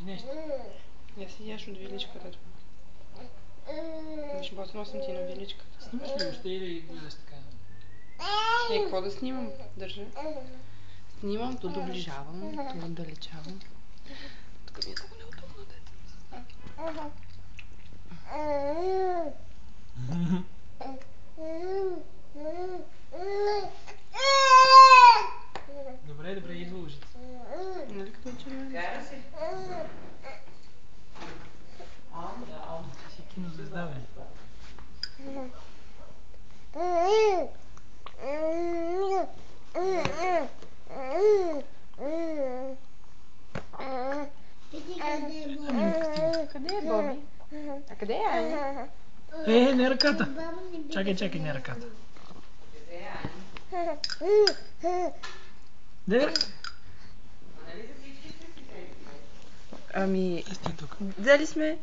нещо. Я си яш от виличката. Виж, ботнал съм ти на виличката. Снимаш ли още или гледаш така? Какво да снимам? Държа. Снимам, то доближавам, то отдалечавам. Тук ми е много неудобно, деца. Добре, идва лъжица. Нали като червен? Кара си. Ти си кинозвезда, бе. Къде е Боби? А къде е Аня? Не ръката. Чакай, не ръката. Де? Ами, Сти тук. взели сме